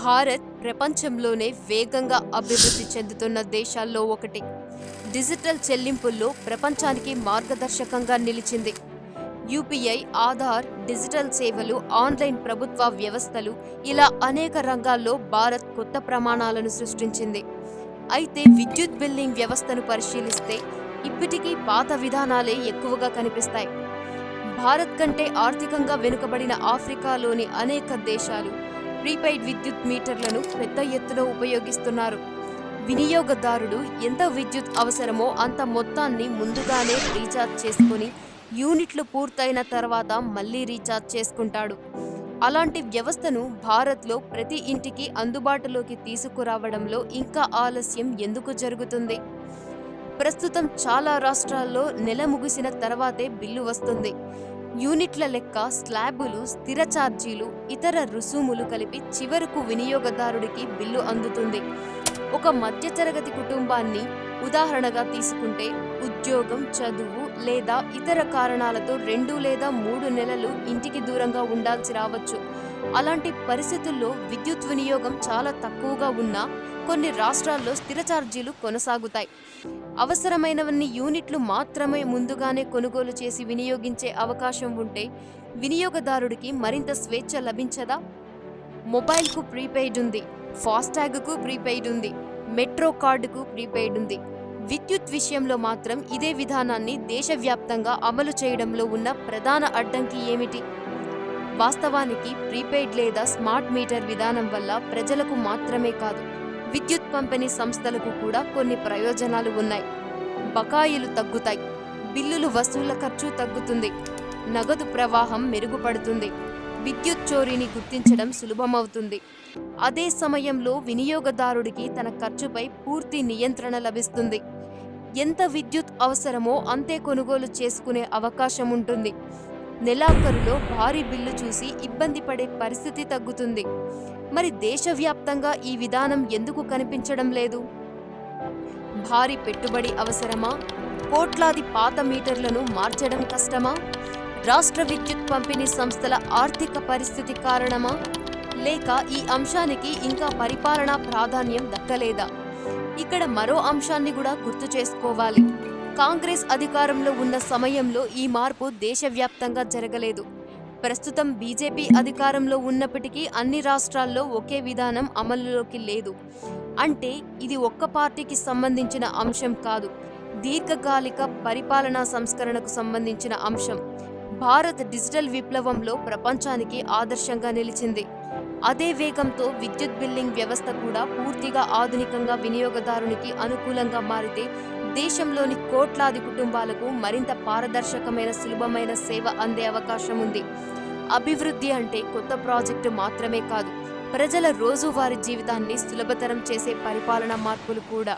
భారత్ ప్రపంచంలోనే వేగంగా అభివృద్ధి చెందుతున్న దేశాల్లో ఒకటి. డిజిటల్ చెల్లింపుల్లో ప్రపంచానికి మార్గదర్శకంగా నిలిచింది. యూపీఐ, ఆధార్, డిజిటల్ సేవలు, ఆన్లైన్ ప్రభుత్వ వ్యవస్థలు ఇలా అనేక రంగాల్లో భారత్ కొత్త ప్రమాణాలను సృష్టించింది. అయితే విద్యుత్ బిల్లింగ్ వ్యవస్థను పరిశీలిస్తే ఇప్పటికీ పాత విధానాలే ఎక్కువగా కనిపిస్తాయి. భారత్ కంటే ఆర్థికంగా వెనుకబడిన ఆఫ్రికాలోని అనేక దేశాలు ప్రీపెయిడ్ విద్యుత్ మీటర్లను పెద్ద ఎత్తున ఉపయోగిస్తున్నారు. వినియోగదారుడు ఎంత విద్యుత్ అవసరమో అంత మొత్తాన్ని ముందుగానే రీఛార్జ్ చేసుకుని యూనిట్లు పూర్తయిన తర్వాత మళ్ళీ రీఛార్జ్ చేసుకుంటాడు. అలాంటి వ్యవస్థను భారత్లో ప్రతి ఇంటికి అందుబాటులోకి తీసుకురావడంలో ఇంకా ఆలస్యం ఎందుకు జరుగుతుంది? ప్రస్తుతం చాలా రాష్ట్రాల్లో నెల ముగిసిన తర్వాతే బిల్లు వస్తుంది. యూనిట్ల లెక్క, స్లాబులు, స్థిర ఛార్జీలు, ఇతర రుసుములు కలిపి చివరకు వినియోగదారుడికి బిల్లు అందుతుంది. ఒక మధ్యతరగతి కుటుంబాన్ని ఉదాహరణగా తీసుకుంటే ఉద్యోగం, చదువు లేదా ఇతర కారణాలతో 2 లేదా 3 నెలలు ఇంటికి దూరంగా ఉండాల్సి రావచ్చు. అలాంటి పరిస్థితుల్లో విద్యుత్ వినియోగం చాలా తక్కువగా ఉన్నా కొన్ని రాష్ట్రాల్లో స్థిర ఛార్జీలు కొనసాగుతాయి. అవసరమైనవన్నీ యూనిట్లు మాత్రమే ముందుగానే కొనుగోలు చేసి వినియోగించే అవకాశం ఉంటే వినియోగదారుడికి మరింత స్వేచ్ఛ లభించదా? మొబైల్కు ప్రీపెయిడ్ ఉంది, ఫాస్టాగ్కు ప్రీపెయిడ్ ఉంది, మెట్రో కార్డుకు ప్రీపెయిడ్ ఉంది. విద్యుత్ విషయంలో మాత్రం ఇదే విధానాన్ని దేశవ్యాప్తంగా అమలు చేయడంలో ఉన్న ప్రధాన అడ్డంకి ఏమిటి? వాస్తవానికి ప్రీపెయిడ్ లేదా స్మార్ట్ మీటర్ విధానం వల్ల ప్రజలకు మాత్రమే కాదు, విద్యుత్ పంపిణీ సంస్థలకు కూడా కొన్ని ప్రయోజనాలు ఉన్నాయి. బకాయిలు తగ్గుతాయి, బిల్లులు వసూళ్ల ఖర్చు తగ్గుతుంది, నగదు ప్రవాహం మెరుగుపడుతుంది, విద్యుత్ చోరీని గుర్తించడం సులభమవుతుంది. అదే సమయంలో వినియోగదారుడికి తన ఖర్చుపై పూర్తి నియంత్రణ లభిస్తుంది. ఎంత విద్యుత్ అవసరమో అంతే కొనుగోలు చేసుకునే అవకాశం ఉంటుంది. నెలాఖరులో భారీ బిల్లు చూసి ఇబ్బంది పడే పరిస్థితి తగ్గుతుంది. మరి దేశవ్యాప్తంగా ఈ విధానం ఎందుకు కనిపించడం లేదు? భారీ పెట్టుబడి అవసరమా? కోట్లాది పాత మీటర్లను మార్చడం కష్టమా? రాష్ట్ర విద్యుత్ పంపిణీ సంస్థల ఆర్థిక పరిస్థితి కారణమా? లేక ఈ అంశానికి ఇంకా పరిపాలనా ప్రాధాన్యం దక్కలేదా? ఇక్కడ మరో అంశాన్ని కూడా గుర్తు చేసుకోవాలి. కాంగ్రెస్ అధికారంలో ఉన్న సమయంలో ఈ మార్పు దేశవ్యాప్తంగా జరగలేదు. ప్రస్తుతం బీజేపీ అధికారంలో ఉన్నప్పటికీ అన్ని రాష్ట్రాల్లో ఒకే విధానం అమలులోకి లేదు. అంటే ఇది ఒక్క పార్టీకి సంబంధించిన అంశం కాదు, దీర్ఘకాలిక పరిపాలనా సంస్కరణకు సంబంధించిన అంశం. భారత్ డిజిటల్ విప్లవంలో ప్రపంచానికి ఆదర్శంగా నిలిచింది. అదే వేగంతో విద్యుత్ బిల్లింగ్ వ్యవస్థ కూడా పూర్తిగా ఆధునికంగా వినియోగదారునికి అనుకూలంగా మారితే దేశంలోని కోట్లాది కుటుంబాలకు మరింత పారదర్శకమైన, సులభమైన సేవ అందే అవకాశం ఉంది. అభివృద్ధి అంటే కొత్త ప్రాజెక్టు మాత్రమే కాదు, ప్రజల రోజువారీ జీవితాన్ని సులభతరం చేసే పరిపాలనా మార్పులు కూడా.